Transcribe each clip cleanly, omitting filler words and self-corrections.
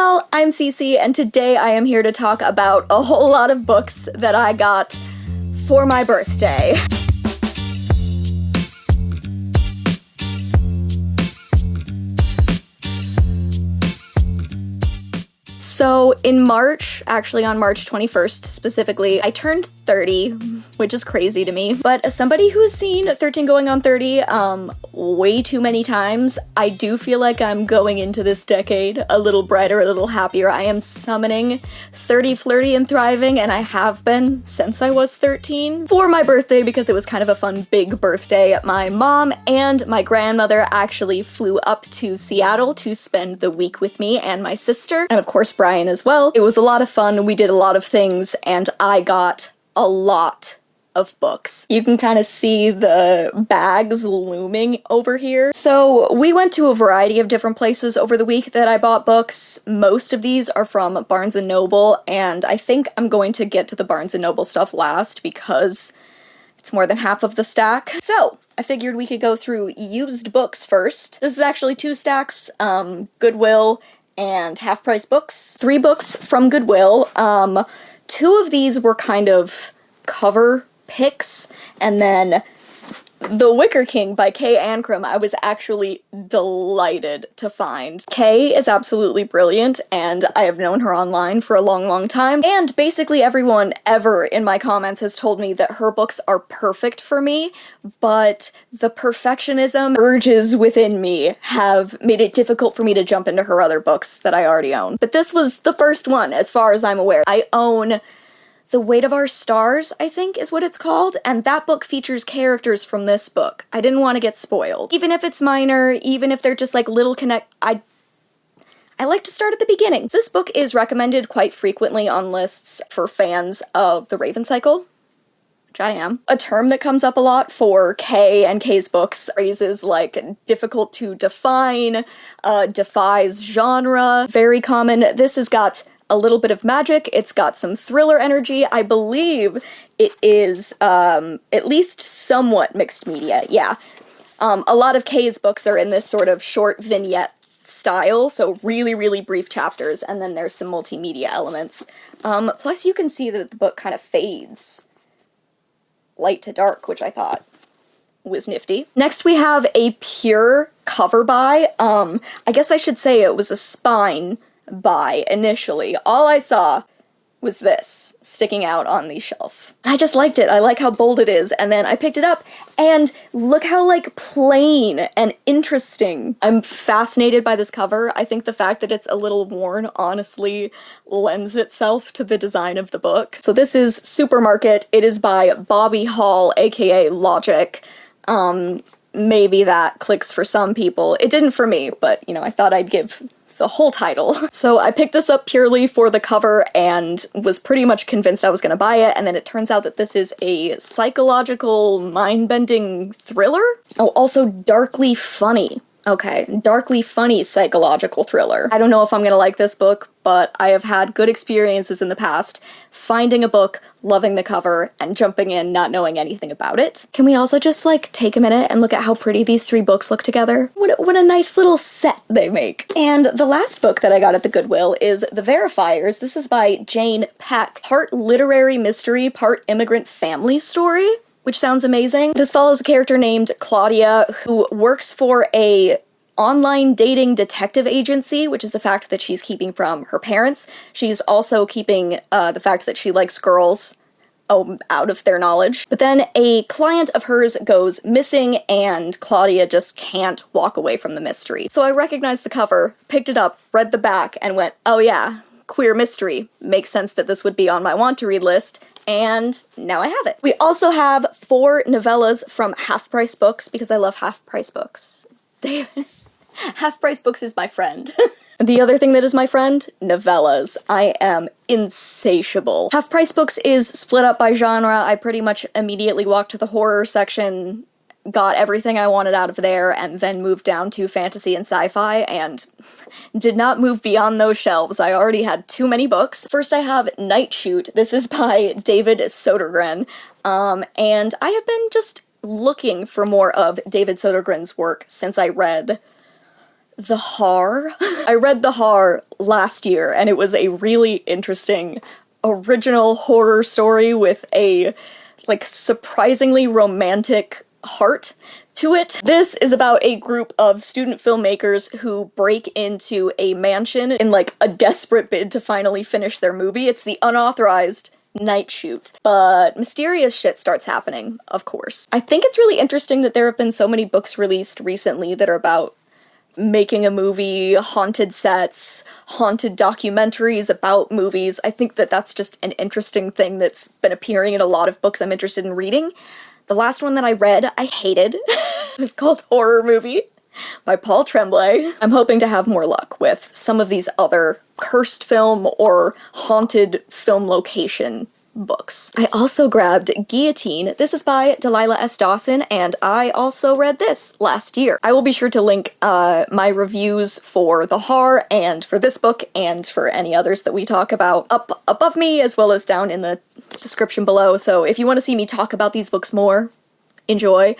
y'all, I'm Cece, and today I am here to talk about a whole lot of books that I got for my birthday. So in March, actually on March 21st specifically, I turned 30, which is crazy to me. But as somebody who has seen 13 going on 30 way too many times, I do feel like I'm going into this decade a little brighter, a little happier. I am summoning 30 flirty and thriving, and I have been since I was 13 for my birthday because it was kind of a fun big birthday. My mom and my grandmother actually flew up to Seattle to spend the week with me and my sister, and of course Brian as well. It was a lot of fun, we did a lot of things, and I got a lot of books. You can kind of see the bags looming over here. So we went to a variety of different places over the week that I bought books. Most of these are from Barnes & Noble, and I think I'm going to get to the Barnes & Noble stuff last because it's more than half of the stack. So I figured we could go through used books first. This is actually 2 stacks, Goodwill and half-price books. 3 books from Goodwill. 2 of these were kind of cover picks, and then The Wicker King by Kay Ancrum I was actually delighted to find. Kay is absolutely brilliant, and I have known her online for a long time, and basically everyone ever in my comments has told me that her books are perfect for me, but the perfectionism urges within me have made it difficult for me to jump into her other books that I already own. But this was the first one, as far as I'm aware. I own The Weight of Our Stars, I think is what it's called, and that book features characters from this book. I didn't want to get spoiled. Even if it's minor, even if they're just like little I like to start at the beginning. This book is recommended quite frequently on lists for fans of the Raven Cycle, which I am. A term that comes up a lot for Kay and Kay's books, phrases like difficult to define, defies genre, very common. This has got a little bit of magic, it's got some thriller energy. I believe it is at least somewhat mixed media, yeah. A lot of Kay's books are in this sort of short vignette style, so really brief chapters, and then there's some multimedia elements. Plus you can see that the book kind of fades light to dark, which I thought was nifty. Next we have a pure cover buy. I guess I should say it was a spine buy initially. All I saw was this sticking out on the shelf. I just liked it. I like how bold it is, and then I picked it up, and look how, like, plain and interesting. I'm fascinated by this cover. I think the fact that it's a little worn honestly lends itself to the design of the book. So this is Supermarket. It is by Bobby Hall, aka Logic. Maybe that clicks for some people. It didn't for me, but, you know, I thought I'd give the whole title. So I picked this up purely for the cover and was pretty much convinced I was gonna buy it, and then it turns out that this is a psychological, mind-bending thriller? Oh, also darkly funny. Okay, darkly funny psychological thriller. I don't know if I'm gonna like this book, but I have had good experiences in the past finding a book, loving the cover, and jumping in not knowing anything about it. Can we also just, like, take a minute and look at how pretty these 3 books look together? What a nice little set they make. And the last book that I got at the Goodwill is The Verifiers. This is by Jane Pek. Part literary mystery, part immigrant family story, which sounds amazing. This follows a character named Claudia who works for a online dating detective agency, which is a fact that she's keeping from her parents. She's also keeping the fact that she likes girls out of their knowledge. But then a client of hers goes missing, and Claudia just can't walk away from the mystery. So I recognized the cover, picked it up, read the back, and went, oh yeah, queer mystery. Makes sense that this would be on my want-to-read list. And now I have it. We also have 4 novellas from Half Price Books, because I love Half Price Books. Half Price Books is my friend. The other thing that is my friend? Novellas. I am insatiable. Half Price Books is split up by genre. I pretty much immediately walked to the horror section, got everything I wanted out of there, and then moved down to fantasy and sci-fi, and did not move beyond those shelves. I already had too many books. First I have Night Shoot. This is by David Sodergren, and I have been just looking for more of David Sodergren's work since I read The Har. I read The Har last year, and it was a really interesting, original horror story with a, like, surprisingly romantic heart to it. This is about a group of student filmmakers who break into a mansion in, like, a desperate bid to finally finish their movie. It's the unauthorized night shoot. But mysterious shit starts happening, of course. I think it's really interesting that there have been so many books released recently that are about making a movie, haunted sets, haunted documentaries about movies. I think that that's just an interesting thing that's been appearing in a lot of books I'm interested in reading. The last one that I read, I hated. It was called Horror Movie by Paul Tremblay. I'm hoping to have more luck with some of these other cursed film or haunted film location books. I also grabbed Guillotine. This is by Delilah S. Dawson, and I also read this last year. I will be sure to link my reviews for The Har and for this book and for any others that we talk about up above me as well as down in the description below. So if you want to see me talk about these books more, enjoy.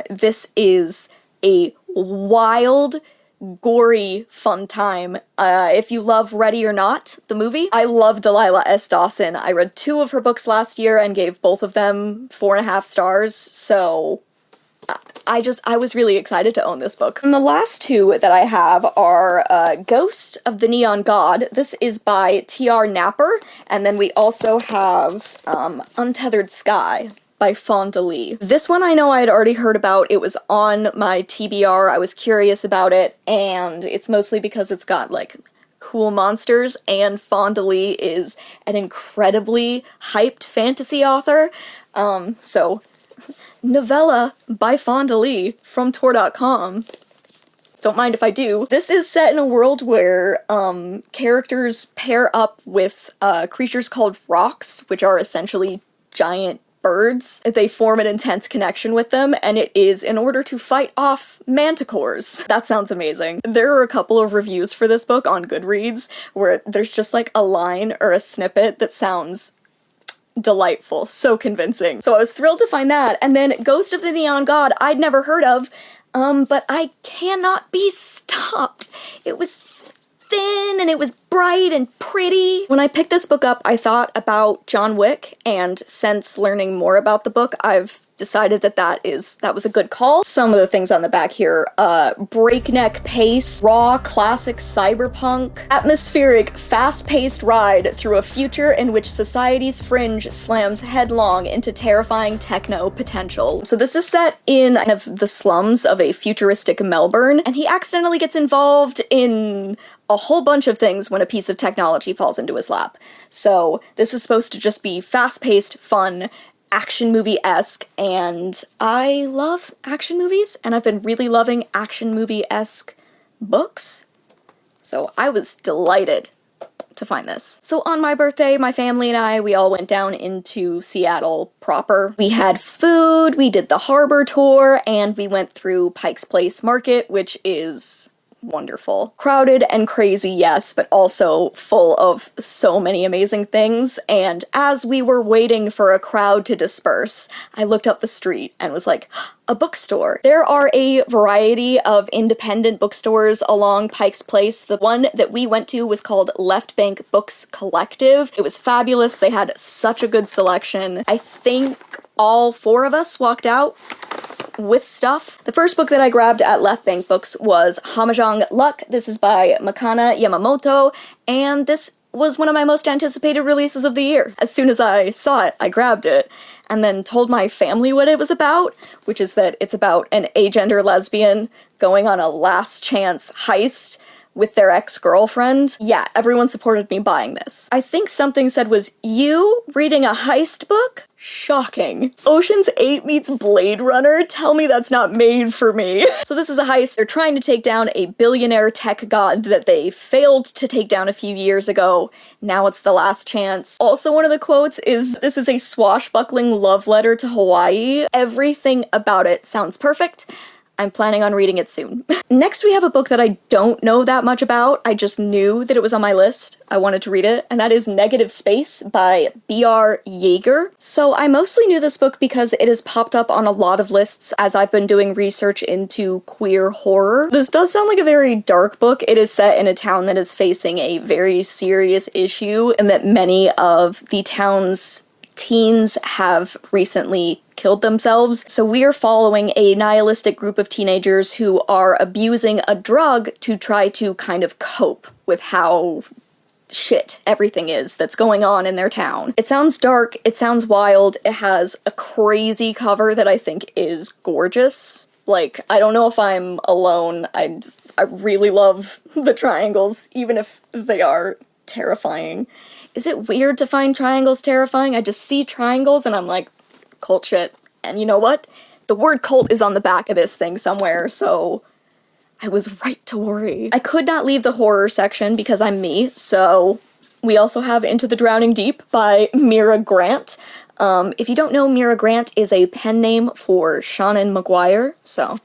This is a wild, gory, fun time. If you love Ready or Not, the movie, I love Delilah S. Dawson. I read 2 of her books last year and gave both of them 4.5 stars, so I was really excited to own this book. And the last 2 that I have are Ghost of the Neon God. This is by T.R. Napper, and then we also have Untethered Sky by Fonda Lee. This one I know I had already heard about. It was on my TBR. I was curious about it, and it's mostly because it's got, like, cool monsters, and Fonda Lee is an incredibly hyped fantasy author. So, novella by Fonda Lee from Tor.com. Don't mind if I do. This is set in a world where characters pair up with creatures called rocks, which are essentially giant birds. They form an intense connection with them, and it is in order to fight off manticores. That sounds amazing. There are a couple of reviews for this book on Goodreads where there's just like a line or a snippet that sounds delightful, so convincing. So I was thrilled to find that, and then Ghost of the Neon God I'd never heard of, but I cannot be stopped. It was thin, and it was bright and pretty. When I picked this book up, I thought about John Wick, and since learning more about the book, I've decided that that was a good call. Some of the things on the back here, breakneck pace, raw classic cyberpunk, atmospheric, fast-paced ride through a future in which society's fringe slams headlong into terrifying techno potential. So this is set in kind of the slums of a futuristic Melbourne, and he accidentally gets involved in a whole bunch of things when a piece of technology falls into his lap. So this is supposed to just be fast-paced, fun, action movie-esque, and I love action movies, and I've been really loving action movie-esque books, so I was delighted to find this. So on my birthday, my family and I, we all went down into Seattle proper. We had food, we did the harbor tour, and we went through Pike's Place Market, which is wonderful. Crowded and crazy, yes, but also full of so many amazing things, and as we were waiting for a crowd to disperse, I looked up the street and was like, a bookstore. There are a variety of independent bookstores along Pike's Place. The one that we went to was called Left Bank Books Collective. It was fabulous. They had such a good selection. I think all 4 of us walked out with stuff. The first book that I grabbed at Left Bank Books was Hammajang Luck. This is by Makana Yamamoto, and this was one of my most anticipated releases of the year. As soon as I saw it, I grabbed it, and then told my family what it was about, which is that it's about an agender lesbian going on a last chance heist with their ex-girlfriend. Yeah, everyone supported me buying this. I think something said was, you reading a heist book? Shocking. Ocean's 8 meets Blade Runner? Tell me that's not made for me. So this is a heist. They're trying to take down a billionaire tech god that they failed to take down a few years ago. Now it's the last chance. Also, one of the quotes is, this is a swashbuckling love letter to Hawaii. Everything about it sounds perfect. I'm planning on reading it soon. Next, we have a book that I don't know that much about. I just knew that it was on my list. I wanted to read it, and that is Negative Space by B.R. Yeager. So I mostly knew this book because it has popped up on a lot of lists as I've been doing research into queer horror. This does sound like a very dark book. It is set in a town that is facing a very serious issue, and that many of the town's teens have recently killed themselves. So we are following a nihilistic group of teenagers who are abusing a drug to try to kind of cope with how shit everything is that's going on in their town. It sounds dark, it sounds wild, it has a crazy cover that I think is gorgeous. Like, I don't know if I'm alone, I really love the triangles, even if they are terrifying. Is it weird to find triangles terrifying? I just see triangles and I'm like, cult shit. And you know what? The word cult is on the back of this thing somewhere, so I was right to worry. I could not leave the horror section because I'm me, so we also have Into the Drowning Deep by Mira Grant. If you don't know, Mira Grant is a pen name for Shannon Maguire, so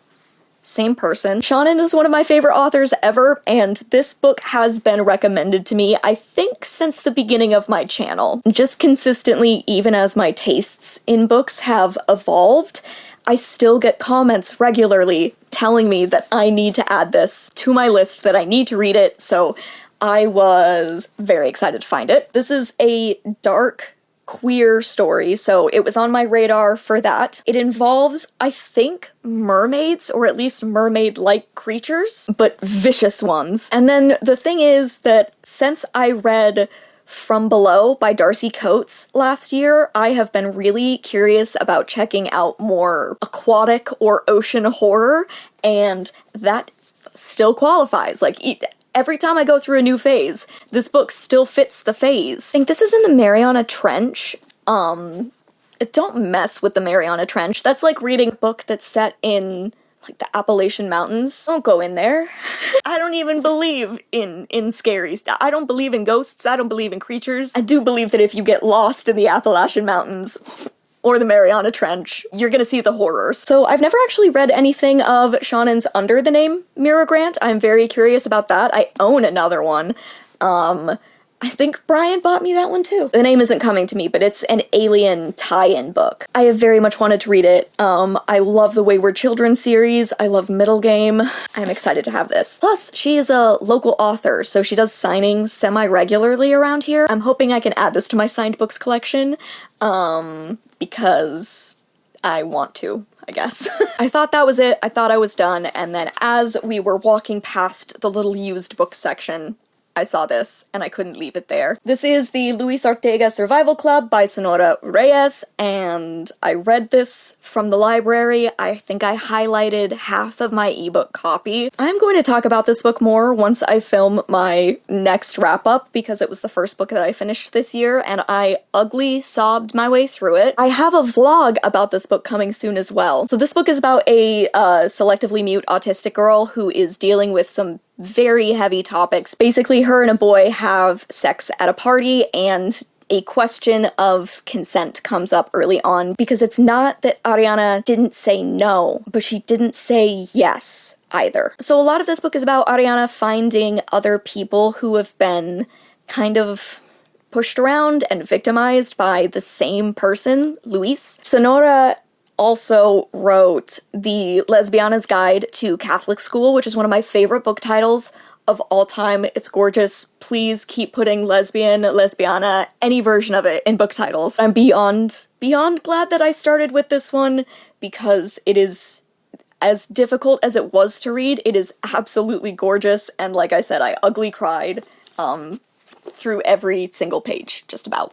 same person. Shannon is one of my favorite authors ever, and this book has been recommended to me, I think, since the beginning of my channel. Just consistently, even as my tastes in books have evolved, I still get comments regularly telling me that I need to add this to my list, that I need to read it, so I was very excited to find it. This is a dark, queer story, so it was on my radar for that. It involves, I think, mermaids, or at least mermaid-like creatures, but vicious ones. And then the thing is that since I read From Below by Darcy Coates last year, I have been really curious about checking out more aquatic or ocean horror, and that still qualifies. Like, every time I go through a new phase, this book still fits the phase. I think this is in the Mariana Trench. Don't mess with the Mariana Trench. That's like reading a book that's set in, like, the Appalachian Mountains. Don't go in there. I don't even believe in scary stuff. I don't believe in ghosts. I don't believe in creatures. I do believe that if you get lost in the Appalachian Mountains, or the Mariana Trench, you're gonna see the horrors. So I've never actually read anything of Shannon's under the name Mira Grant. I'm very curious about that. I own another one. I think Brian bought me that one too. The name isn't coming to me, but it's an alien tie-in book. I have very much wanted to read it. I love the Wayward Children series. I love Middle Game. I'm excited to have this. Plus, she is a local author, so she does signings semi-regularly around here. I'm hoping I can add this to my signed books collection, because I want to, I guess. I thought that was it. I thought I was done, and then as we were walking past the little used book section, I saw this, and I couldn't leave it there. This is the Luis Ortega Survival Club by Sonora Reyes, and I read this from the library. I think I highlighted half of my ebook copy. I'm going to talk about this book more once I film my next wrap-up, because it was the first book that I finished this year, and I ugly sobbed my way through it. I have a vlog about this book coming soon as well. So this book is about a selectively mute autistic girl who is dealing with some very heavy topics. Basically, her and a boy have sex at a party, and a question of consent comes up early on, because it's not that Ariana didn't say no, but she didn't say yes either. So a lot of this book is about Ariana finding other people who have been kind of pushed around and victimized by the same person, Luis. Sonora also wrote The Lesbiana's Guide to Catholic School, which is one of my favorite book titles of all time. It's gorgeous. Please keep putting lesbian, lesbiana, any version of it in book titles. I'm beyond glad that I started with this one, because it is, as difficult as it was to read, it is absolutely gorgeous, and like I said, I ugly cried through every single page, just about.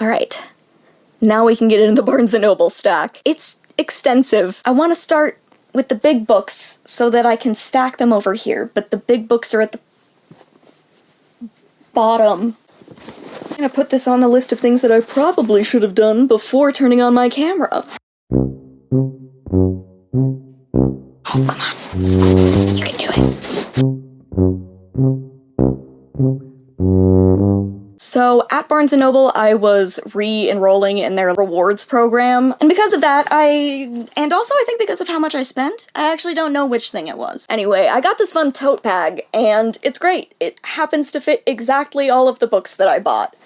Alright. Now we can get into the Barnes & Noble stack. It's extensive. I want to start with the big books so that I can stack them over here, but the big books are at the bottom. I'm gonna put this on the list of things that I probably should have done before turning on my camera. Oh, come on. You can do it. So at Barnes & Noble, I was re-enrolling in their rewards program, and because of that, and also I think because of how much I spent, I actually don't know which thing it was. Anyway, I got this fun tote bag, and it's great. It happens to fit exactly all of the books that I bought,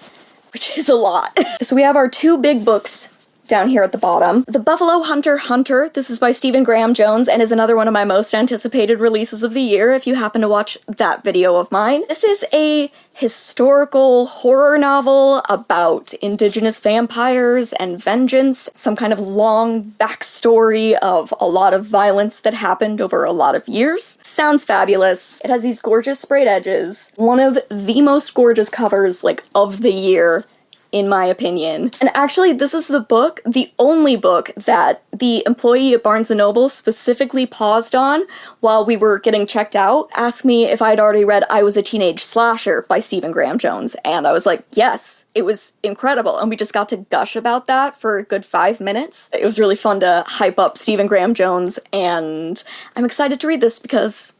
which is a lot. So we have our 2 big books down here at the bottom. The Buffalo Hunter, this is by Stephen Graham Jones and is another one of my most anticipated releases of the year if you happen to watch that video of mine. This is a historical horror novel about indigenous vampires and vengeance, some kind of long backstory of a lot of violence that happened over a lot of years. Sounds fabulous. It has these gorgeous sprayed edges, one of the most gorgeous covers, like, of the year, in my opinion. And actually, this is the only book that the employee at Barnes & Noble specifically paused on while we were getting checked out, asked me if I'd already read I Was a Teenage Slasher by Stephen Graham Jones, and I was like, yes, it was incredible, and we just got to gush about that for a good 5 minutes. It was really fun to hype up Stephen Graham Jones, and I'm excited to read this because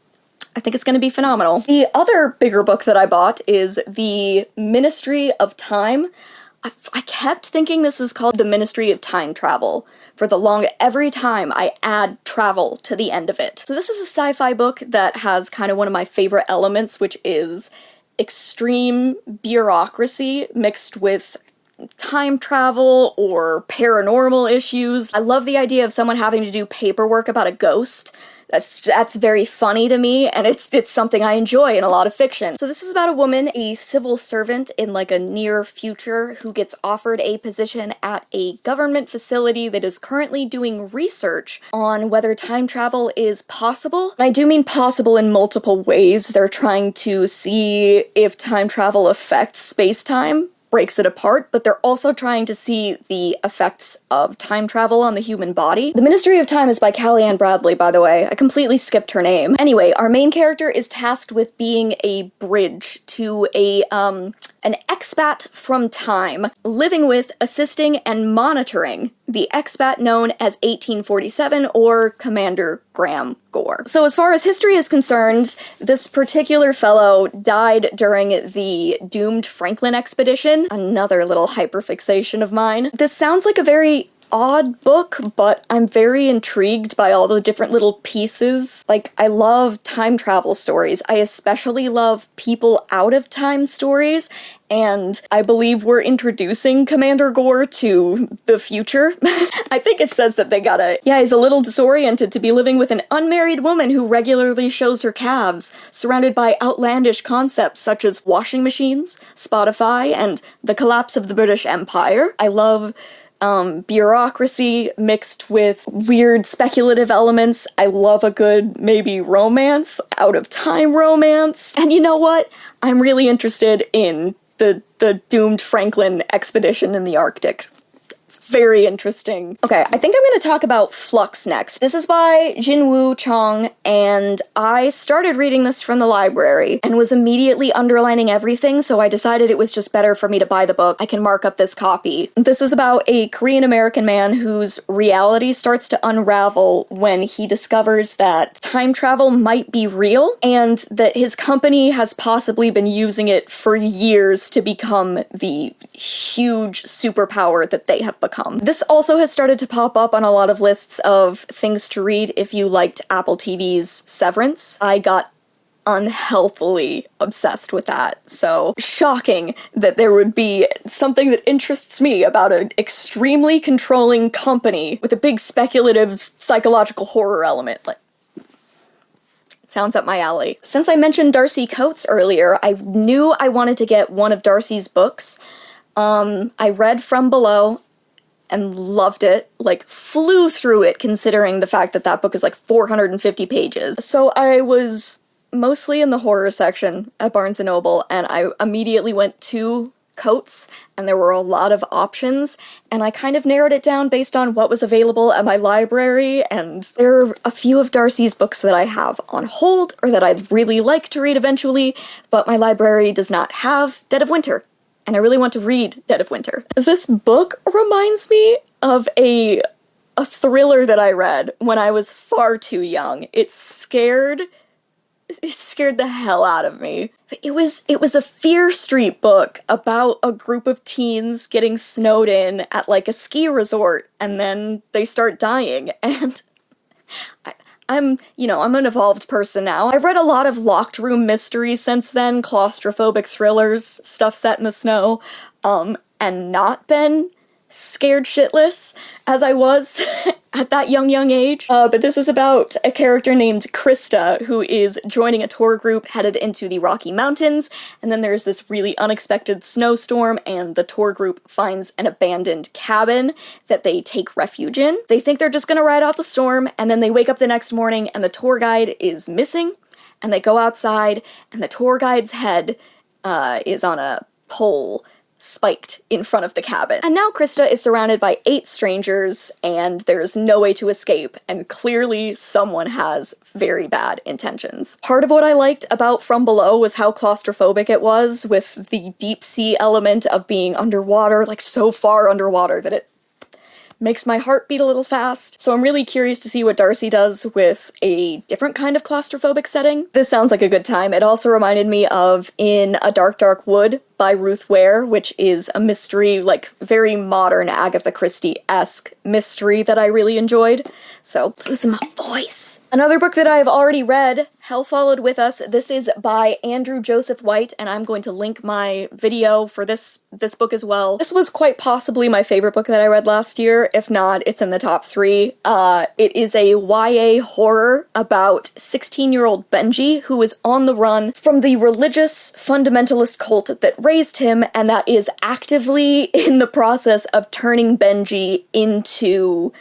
I think it's going to be phenomenal. The other bigger book that I bought is The Ministry of Time. I kept thinking this was called The Ministry of Time Travel every time I add travel to the end of it. So this is a sci-fi book that has kind of one of my favorite elements, which is extreme bureaucracy mixed with time travel or paranormal issues. I love the idea of someone having to do paperwork about a ghost. That's very funny to me, and it's something I enjoy in a lot of fiction. So this is about a woman, a civil servant in like a near future, who gets offered a position at a government facility that is currently doing research on whether time travel is possible. And I do mean possible in multiple ways. They're trying to see if time travel affects space-time, breaks it apart, but they're also trying to see the effects of time travel on the human body. The Ministry of Time is by Kaliane Bradley, by the way. I completely skipped her name. Anyway, our main character is tasked with being a bridge to an expat from time, living with, assisting, and monitoring the expat known as 1847 or Commander Graham Gore. So as far as history is concerned, this particular fellow died during the doomed Franklin expedition, another little hyperfixation of mine. This sounds like a very odd book, but I'm very intrigued by all the different little pieces. Like, I love time travel stories. I especially love people out of time stories, and I believe we're introducing Commander Gore to the future. I think it says that he's a little disoriented to be living with an unmarried woman who regularly shows her calves, surrounded by outlandish concepts such as washing machines, Spotify, and the collapse of the British Empire. I love bureaucracy mixed with weird speculative elements. I love a good, maybe romance, out of time romance. And you know what? I'm really interested in the doomed Franklin expedition in the Arctic. It's very interesting. Okay, I think I'm going to talk about Flux next. This is by Jinwoo, Chong, and I started reading this from the library and was immediately underlining everything, so I decided it was just better for me to buy the book. I can mark up this copy. This is about a Korean-American man whose reality starts to unravel when he discovers that time travel might be real and that his company has possibly been using it for years to become the huge superpower that they have become. This also has started to pop up on a lot of lists of things to read if you liked Apple TV's Severance. I got unhealthily obsessed with that, so shocking that there would be something that interests me about an extremely controlling company with a big speculative psychological horror element. Like, it sounds up my alley. Since I mentioned Darcy Coates earlier, I knew I wanted to get one of Darcy's books. I read From Below and loved it, like flew through it considering the fact that that book is like 450 pages. So I was mostly in the horror section at Barnes & Noble, and I immediately went to Coates, and there were a lot of options, and I kind of narrowed it down based on what was available at my library, and there are a few of Darcy's books that I have on hold, or that I'd really like to read eventually, but my library does not have Dead of Winter, and I really want to read Dead of Winter. This book reminds me of a thriller that I read when I was far too young. It scared it scared the hell out of me. It was a Fear Street book about a group of teens getting snowed in at like a ski resort, and then they start dying, and I'm an evolved person now. I've read a lot of locked room mysteries since then, claustrophobic thrillers, stuff set in the snow, and not been scared shitless as I was at that young age. But this is about a character named Krista who is joining a tour group headed into the Rocky Mountains, and then there's this really unexpected snowstorm, and the tour group finds an abandoned cabin that they take refuge in. They think they're just gonna ride out the storm, and then they wake up the next morning and the tour guide is missing, and they go outside, and the tour guide's head is on a pole spiked in front of the cabin. And now Krista is surrounded by 8 strangers, and there's no way to escape, and clearly someone has very bad intentions. Part of what I liked about From Below was how claustrophobic it was, with the deep sea element of being underwater, like so far underwater that it makes my heart beat a little fast. So I'm really curious to see what Darcy does with a different kind of claustrophobic setting. This sounds like a good time. It also reminded me of In a Dark, Dark Wood by Ruth Ware, which is a mystery, like very modern Agatha Christie-esque mystery that I really enjoyed. So, losing my voice. Another book that I've already read, Hell Followed With Us. This is by Andrew Joseph White, and I'm going to link my video for this book as well. This was quite possibly my favorite book that I read last year. If not, it's in the top 3. It is a YA horror about 16-year-old Benji, who is on the run from the religious fundamentalist cult that raised him, and that is actively in the process of turning Benji into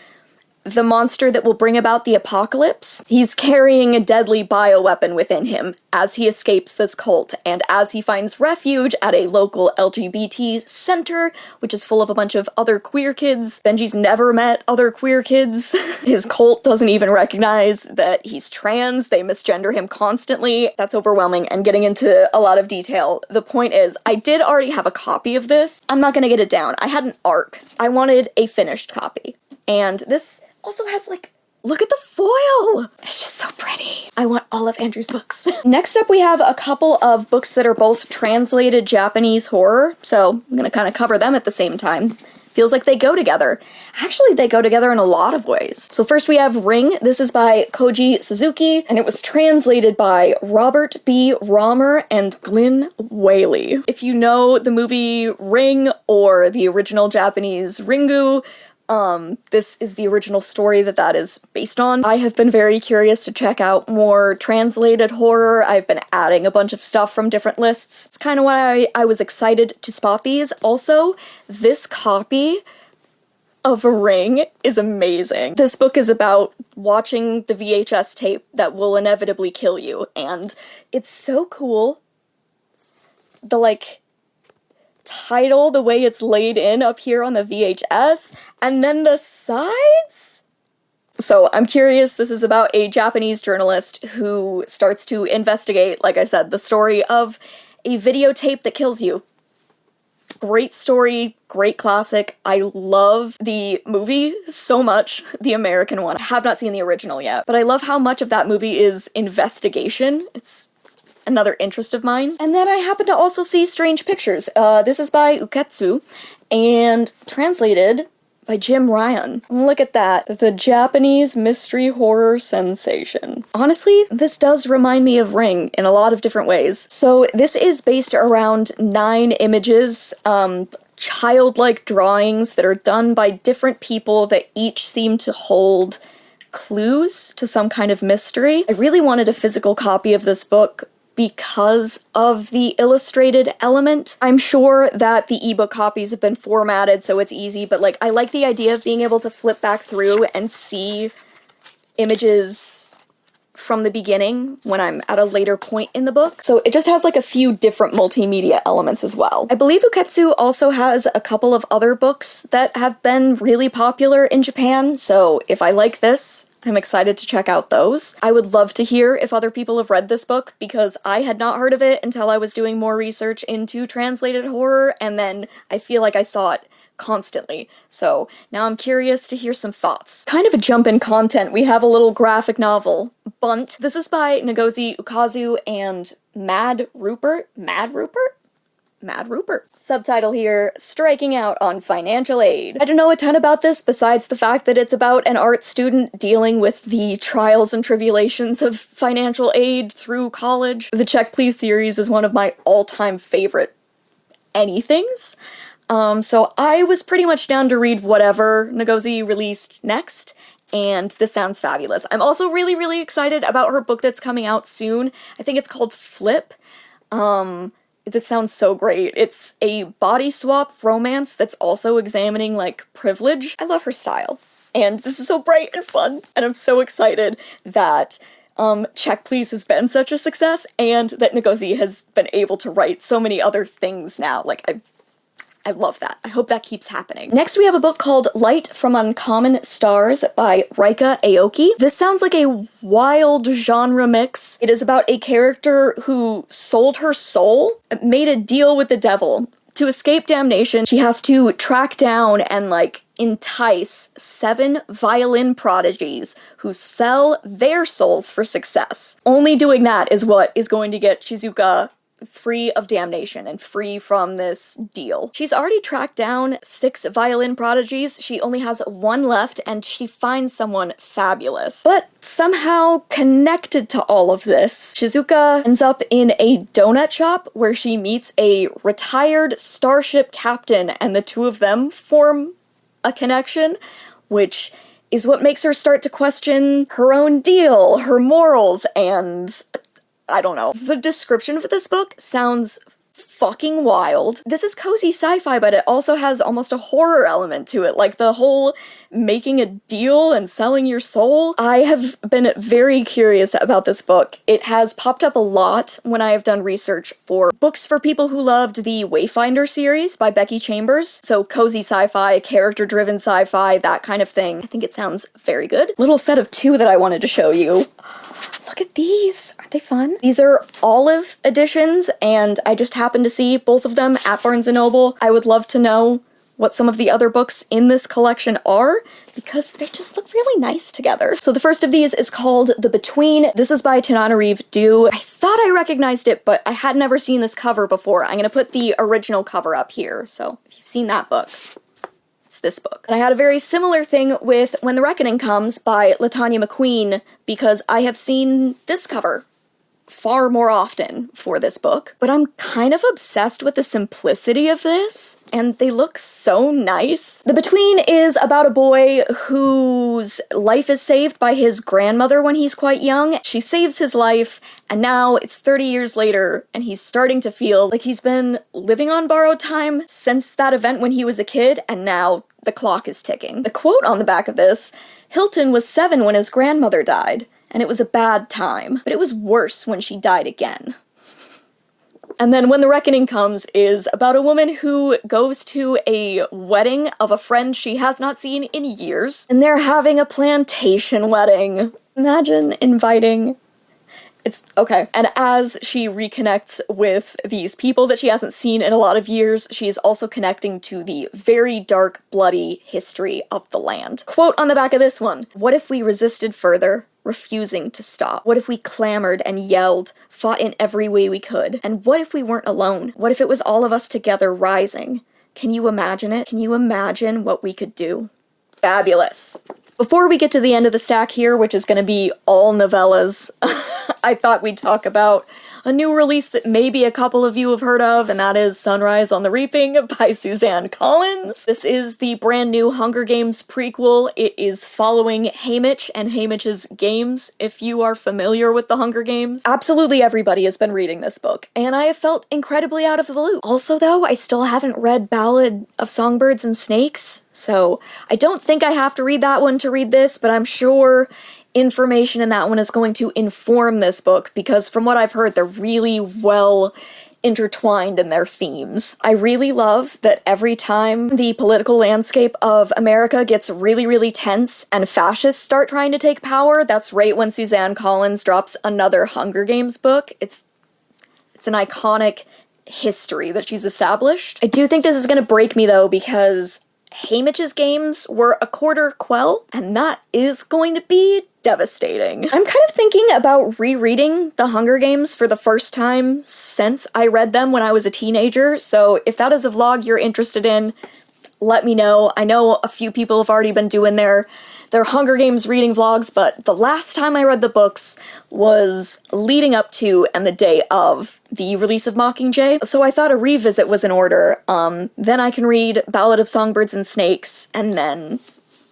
the monster that will bring about the apocalypse. He's carrying a deadly bioweapon within him as he escapes this cult, and as he finds refuge at a local LGBT center, which is full of a bunch of other queer kids. Benji's never met other queer kids. His cult doesn't even recognize that he's trans. They misgender him constantly. That's overwhelming and getting into a lot of detail. The point is, I did already have a copy of this. I'm not gonna get it down. I had an ARC. I wanted a finished copy. And this also has, like, look at the foil! It's just so pretty. I want all of Andrew's books. Next up, we have a couple of books that are both translated Japanese horror, so I'm gonna kind of cover them at the same time. Feels like they go together. Actually, they go together in a lot of ways. So first we have Ring. This is by Kōji Suzuki, and it was translated by Robert B. Rohmer and Glynne Walley. If you know the movie Ring or the original Japanese Ringu, this is the original story that is based on. I have been very curious to check out more translated horror. I've been adding a bunch of stuff from different lists. It's kind of why I was excited to spot these. Also, this copy of Ring is amazing. This book is about watching the VHS tape that will inevitably kill you, and it's so cool. The, like, title, the way it's laid in up here on the VHS, and then the sides? So I'm curious. This is about a Japanese journalist who starts to investigate, like I said, the story of a videotape that kills you. Great story, great classic. I love the movie so much, the American one. I have not seen the original yet, but I love how much of that movie is investigation. It's another interest of mine. And then I happen to also see Strange Pictures. This is by Uketsu, and translated by Jim Rion. Look at that. The Japanese mystery horror sensation. Honestly, this does remind me of Ring in a lot of different ways. So this is based around 9 images, childlike drawings that are done by different people that each seem to hold clues to some kind of mystery. I really wanted a physical copy of this book because of the illustrated element. I'm sure that the ebook copies have been formatted so it's easy, but like I like the idea of being able to flip back through and see images from the beginning when I'm at a later point in the book. So it just has like a few different multimedia elements as well. I believe Uketsu also has a couple of other books that have been really popular in Japan, so if I like this, I'm excited to check out those. I would love to hear if other people have read this book, because I had not heard of it until I was doing more research into translated horror, and then I feel like I saw it constantly. So now I'm curious to hear some thoughts. Kind of a jump in content, we have a little graphic novel, Bunt. This is by Ngozi Ukazu and Mad Rupert? Subtitle here, Striking Out on Financial Aid. I don't know a ton about this besides the fact that it's about an art student dealing with the trials and tribulations of financial aid through college. The Check Please series is one of my all-time favorite anythings. So I was pretty much down to read whatever Ngozi released next, and this sounds fabulous. I'm also really, really excited about her book that's coming out soon. I think it's called Flip. This sounds so great. It's a body swap romance that's also examining, like, privilege. I love her style. And this is so bright and fun, and I'm so excited that Check Please has been such a success, and that Ngozi has been able to write so many other things now. Like, I love that. I hope that keeps happening. Next, we have a book called Light from Uncommon Stars by Rika Aoki. This sounds like a wild genre mix. It is about a character who sold her soul, made a deal with the devil. To escape damnation, she has to track down and, like, entice 7 violin prodigies who sell their souls for success. Only doing that is what is going to get Shizuka free of damnation and free from this deal. She's already tracked down 6 violin prodigies, she only has 1 left, and she finds someone fabulous. But somehow connected to all of this, Shizuka ends up in a donut shop where she meets a retired starship captain, and the two of them form a connection, which is what makes her start to question her own deal, her morals, and I don't know. The description for this book sounds fucking wild. This is cozy sci-fi, but it also has almost a horror element to it, like the whole making a deal and selling your soul. I have been very curious about this book. It has popped up a lot when I have done research for books for people who loved the Wayfinder series by Becky Chambers. So cozy sci-fi, character-driven sci-fi, that kind of thing. I think it sounds very good. Little set of 2 that I wanted to show you. Look at these! Aren't they fun? These are olive editions, and I just happened to see both of them at Barnes & Noble. I would love to know what some of the other books in this collection are, because they just look really nice together. So the first of these is called The Between. This is by Tananarive Due. I thought I recognized it, but I had never seen this cover before. I'm gonna put the original cover up here, so if you've seen that book, this book. And I had a very similar thing with When the Reckoning Comes by Latanya McQueen, because I have seen this cover far more often for this book, but I'm kind of obsessed with the simplicity of this, and they look so nice. The Between is about a boy whose life is saved by his grandmother when he's quite young. She saves his life, and now it's 30 years later, and he's starting to feel like he's been living on borrowed time since that event when he was a kid, and now the clock is ticking. The quote on the back of this, Hilton was 7 when his grandmother died, and it was a bad time, but it was worse when she died again. And then When the Reckoning Comes is about a woman who goes to a wedding of a friend she has not seen in years, and they're having a plantation wedding. Imagine inviting... It's okay. And as she reconnects with these people that she hasn't seen in a lot of years, she is also connecting to the very dark, bloody history of the land. Quote on the back of this one, "What if we resisted further, refusing to stop? What if we clamored and yelled, fought in every way we could? And what if we weren't alone? What if it was all of us together rising? Can you imagine it? Can you imagine what we could do?" Fabulous. Before we get to the end of the stack here, which is going to be all novellas, I thought we'd talk about a new release that maybe a couple of you have heard of, and that is Sunrise on the Reaping by Suzanne Collins. This is the brand new Hunger Games prequel. It is following Haymitch and Haymitch's games, if you are familiar with the Hunger Games. Absolutely everybody has been reading this book, and I have felt incredibly out of the loop. Also, though, I still haven't read Ballad of Songbirds and Snakes, so I don't think I have to read that one to read this, but I'm sure information in that one is going to inform this book, because from what I've heard, they're really well intertwined in their themes. I really love that every time the political landscape of America gets really, really tense and fascists start trying to take power, that's right when Suzanne Collins drops another Hunger Games book. It's an iconic history that she's established. I do think this is gonna break me though, because Hammajang's games were a quarter quell, and that is going to be devastating. I'm kind of thinking about rereading The Hunger Games for the first time since I read them when I was a teenager, so if that is a vlog you're interested in, let me know. I know a few people have already been doing their Hunger Games reading vlogs, but the last time I read the books was leading up to and the day of the release of Mockingjay, so I thought a revisit was in order. Then I can read Ballad of Songbirds and Snakes, and then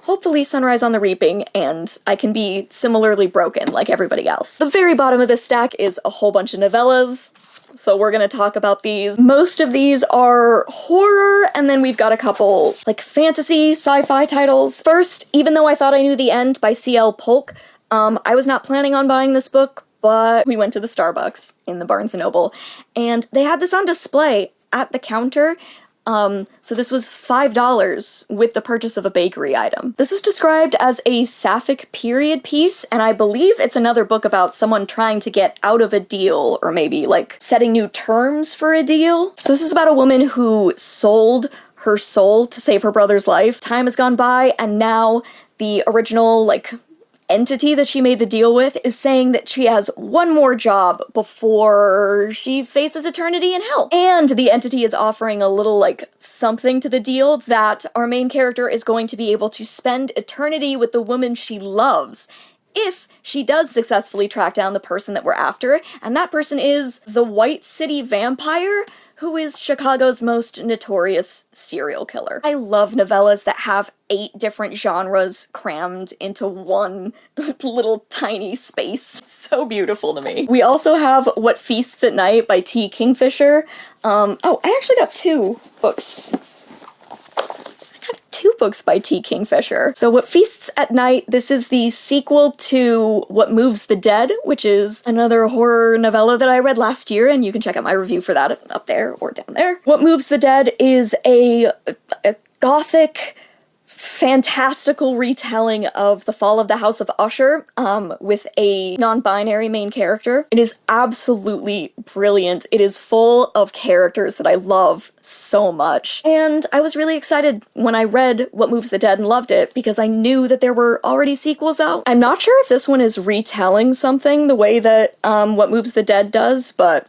hopefully Sunrise on the Reaping, and I can be similarly broken like everybody else. The very bottom of this stack is a whole bunch of novellas, so we're gonna talk about these. Most of these are horror, and then we've got a couple, like, fantasy, sci-fi titles. First, Even Though I Thought I Knew the End by C.L. Polk. I was not planning on buying this book, but we went to the Starbucks in the Barnes & Noble, and they had this on display at the counter. So this was $5 with the purchase of a bakery item. This is described as a sapphic period piece, and I believe it's another book about someone trying to get out of a deal, or maybe, like, setting new terms for a deal. So this is about a woman who sold her soul to save her brother's life. Time has gone by, and now the original, like, entity that she made the deal with is saying that she has one more job before she faces eternity in hell. And the entity is offering a little, like, something to the deal that our main character is going to be able to spend eternity with the woman she loves if she does successfully track down the person that we're after, and that person is the White City Vampire, who is Chicago's most notorious serial killer. I love novellas that have 8 different genres crammed into one little tiny space. It's so beautiful to me. We also have What Feasts at Night by T. Kingfisher. Oh, I actually got 2 books. Two books by T. Kingfisher. So What Feasts at Night, this is the sequel to What Moves the Dead, which is another horror novella that I read last year, and you can check out my review for that up there or down there. What Moves the Dead is a gothic, fantastical retelling of the fall of the House of Usher, with a non-binary main character. It is absolutely brilliant. It is full of characters that I love so much. And I was really excited when I read What Moves the Dead and loved it, because I knew that there were already sequels out. I'm not sure if this one is retelling something the way that What Moves the Dead does, but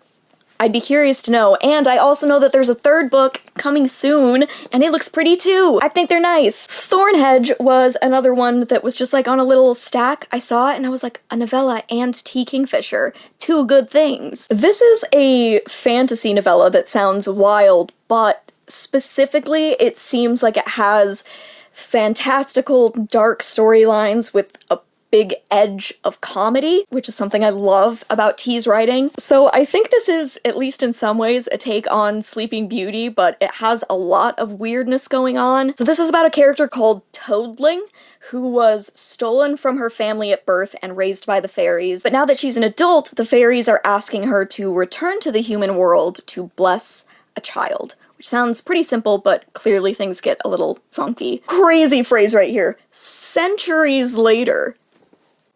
I'd be curious to know. And I also know that there's a 3rd book coming soon, and it looks pretty too. I think they're nice. Thornhedge was another one that was just, like, on a little stack. I saw it and I was like, a novella and T. Kingfisher. 2 good things. This is a fantasy novella that sounds wild, but specifically it seems like it has fantastical, dark storylines with a big edge of comedy, which is something I love about T's writing. So I think this is, at least in some ways, a take on Sleeping Beauty, but it has a lot of weirdness going on. So this is about a character called Toadling, who was stolen from her family at birth and raised by the fairies. But now that she's an adult, the fairies are asking her to return to the human world to bless a child. Which sounds pretty simple, but clearly things get a little funky. Crazy phrase right here. Centuries later.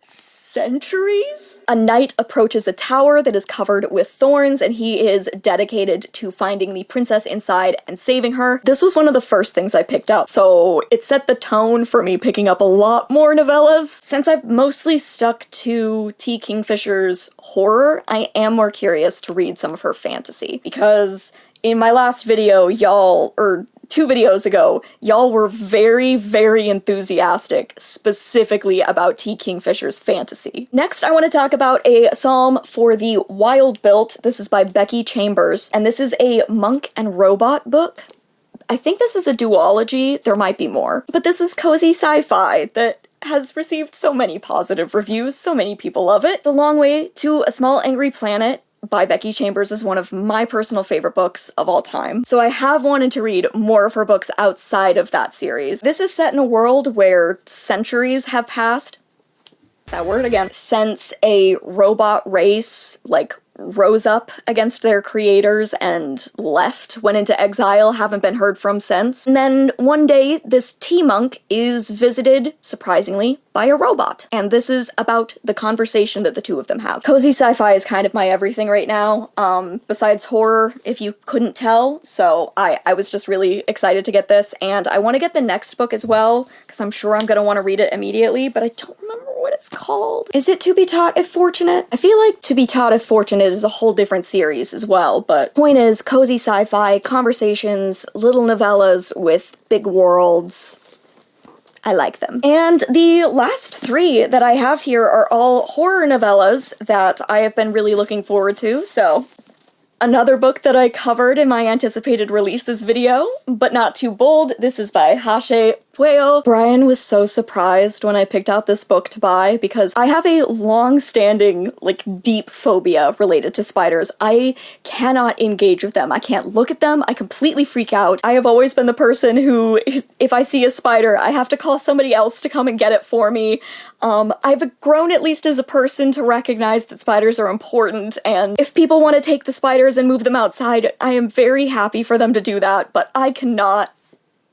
Centuries? A knight approaches a tower that is covered with thorns, and he is dedicated to finding the princess inside and saving her. This was one of the first things I picked up, so it set the tone for me picking up a lot more novellas. Since I've mostly stuck to T. Kingfisher's horror, I am more curious to read some of her fantasy, because in my last video, 2 videos ago, y'all were very, very enthusiastic, specifically about T. Kingfisher's fantasy. Next, I want to talk about a psalm for the Wild Built. This is by Becky Chambers, and this is a monk and robot book. I think this is a duology, there might be more, but this is cozy sci-fi that has received so many positive reviews, so many people love it. The Long Way to a Small Angry Planet by Becky Chambers is one of my personal favorite books of all time, so I have wanted to read more of her books outside of that series. This is set in a world where centuries have passed, that word again, since a robot race, like, rose up against their creators and left, went into exile, haven't been heard from since. And then one day, this tea monk is visited, surprisingly, by a robot. And this is about the conversation that the two of them have. Cozy sci-fi is kind of my everything right now, besides horror, if you couldn't tell. So I was just really excited to get this, and I want to get the next book as well, because I'm sure I'm going to want to read it immediately, but I don't remember what it's called. Is it To Be Taught If Fortunate? I feel like To Be Taught If Fortunate is a whole different series as well, but point is, cozy sci-fi, conversations, little novellas with big worlds. I like them. And the last three that I have here are all horror novellas that I have been really looking forward to, so another book that I covered in my anticipated releases video, but not too bold. This is by Hashe Pueo. Brian was so surprised when I picked out this book to buy because I have a long-standing, like, deep phobia related to spiders. I cannot engage with them. I can't look at them. I completely freak out. I have always been the person who, if I see a spider, I have to call somebody else to come and get it for me. I've grown, at least as a person, to recognize that spiders are important, and if people want to take the spiders and move them outside, I am very happy for them to do that, but I cannot.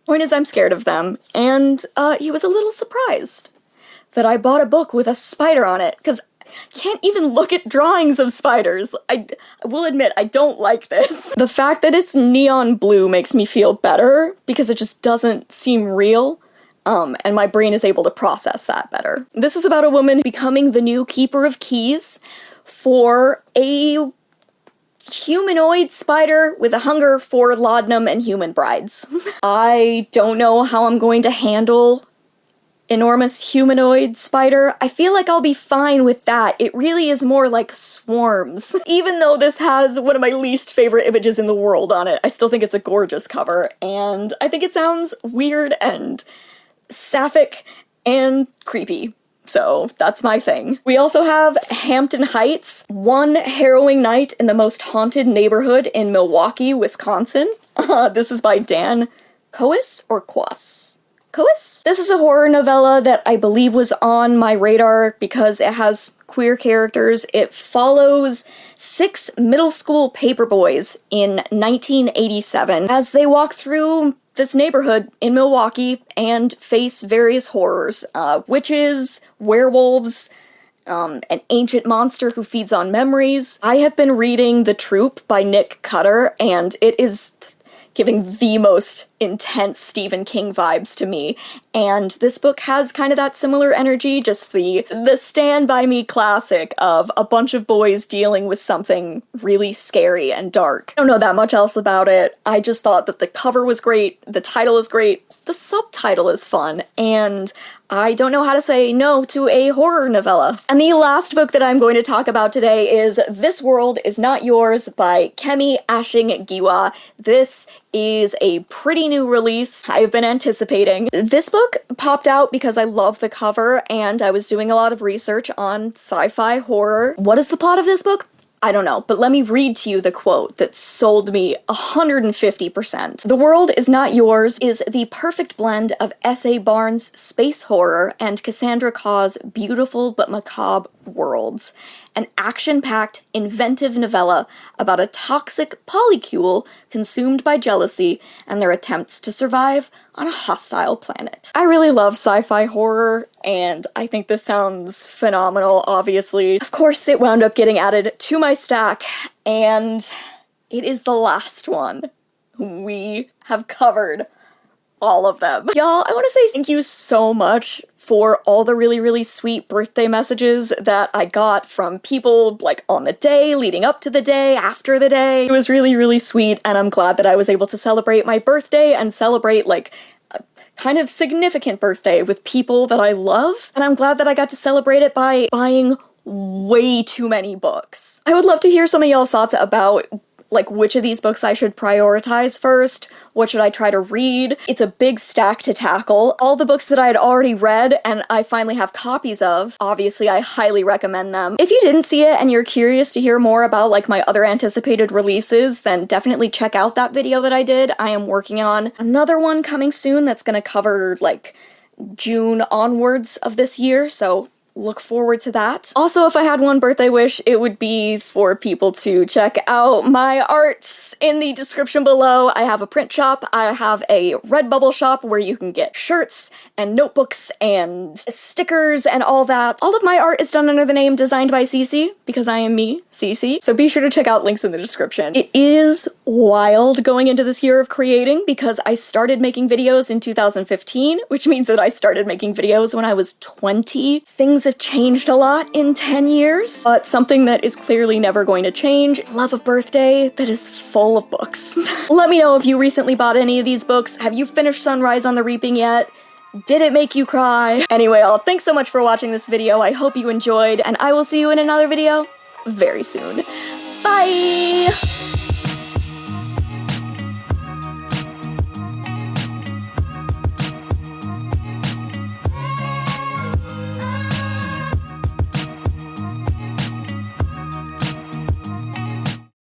Point is, I'm scared of them, and he was a little surprised that I bought a book with a spider on it, because I can't even look at drawings of spiders. I will admit, I don't like this. The fact that it's neon blue makes me feel better, because it just doesn't seem real, and my brain is able to process that better. This is about a woman becoming the new keeper of keys for a humanoid spider with a hunger for laudanum and human brides. I don't know how I'm going to handle enormous humanoid spider. I feel like I'll be fine with that. It really is more like swarms. Even though this has one of my least favorite images in the world on it, I still think it's a gorgeous cover, and I think it sounds weird and sapphic and creepy. So that's my thing. We also have Hampton Heights, One Harrowing Night in the Most Haunted Neighborhood in Milwaukee, Wisconsin. This is by Dan Cois or Quas? Cois? This is a horror novella that I believe was on my radar because it has queer characters. It follows 6 middle school paperboys in 1987 as they walk through this neighborhood in Milwaukee and face various horrors. Witches, werewolves, an ancient monster who feeds on memories. I have been reading The Troop by Nick Cutter, and it is giving the most intense Stephen King vibes to me. And this book has kind of that similar energy, just the Stand By Me classic of a bunch of boys dealing with something really scary and dark. I don't know that much else about it. I just thought that the cover was great, the title is great, the subtitle is fun, and I don't know how to say no to a horror novella. And the last book that I'm going to talk about today is This World Is Not Yours by Kemi Ashing-giwa. This is a pretty new release I've been anticipating. This book popped out because I love the cover, and I was doing a lot of research on sci-fi horror. What is the plot of this book? I don't know, but let me read to you the quote that sold me 150%. The World Is Not Yours is the perfect blend of S.A. Barnes' space horror and Cassandra Khaw's beautiful but macabre worlds. An action-packed, inventive novella about a toxic polycule consumed by jealousy and their attempts to survive on a hostile planet. I really love sci-fi horror, and I think this sounds phenomenal, obviously. Of course, it wound up getting added to my stack, and it is the last one. We have covered all of them. Y'all, I want to say thank you so much for all the really, really sweet birthday messages that I got from people, like, on the day, leading up to the day, after the day. It was really, really sweet, and I'm glad that I was able to celebrate my birthday and celebrate, like, a kind of significant birthday with people that I love, and I'm glad that I got to celebrate it by buying way too many books. I would love to hear some of y'all's thoughts about, like, which of these books I should prioritize first, what should I try to read. It's a big stack to tackle. All the books that I had already read and I finally have copies of, obviously I highly recommend them. If you didn't see it and you're curious to hear more about, like, my other anticipated releases, then definitely check out that video that I did. I am working on another one coming soon that's gonna cover, like, June onwards of this year, so look forward to that. Also, if I had one birthday wish, it would be for people to check out my arts in the description below. I have a print shop, I have a Redbubble shop where you can get shirts and notebooks and stickers and all that. All of my art is done under the name Designed by Cece, because I am me, Cece. So be sure to check out links in the description. It is wild going into this year of creating because I started making videos in 2015, which means that I started making videos when I was 20. Things have changed a lot in 10 years, but something that is clearly never going to change: love a birthday that is full of books. Let me know if you recently bought any of these books. Have you finished Sunrise on the Reaping yet? Did it make you cry? Anyway, all, thanks so much for watching this video. I hope you enjoyed, and I will see you in another video very soon. Bye!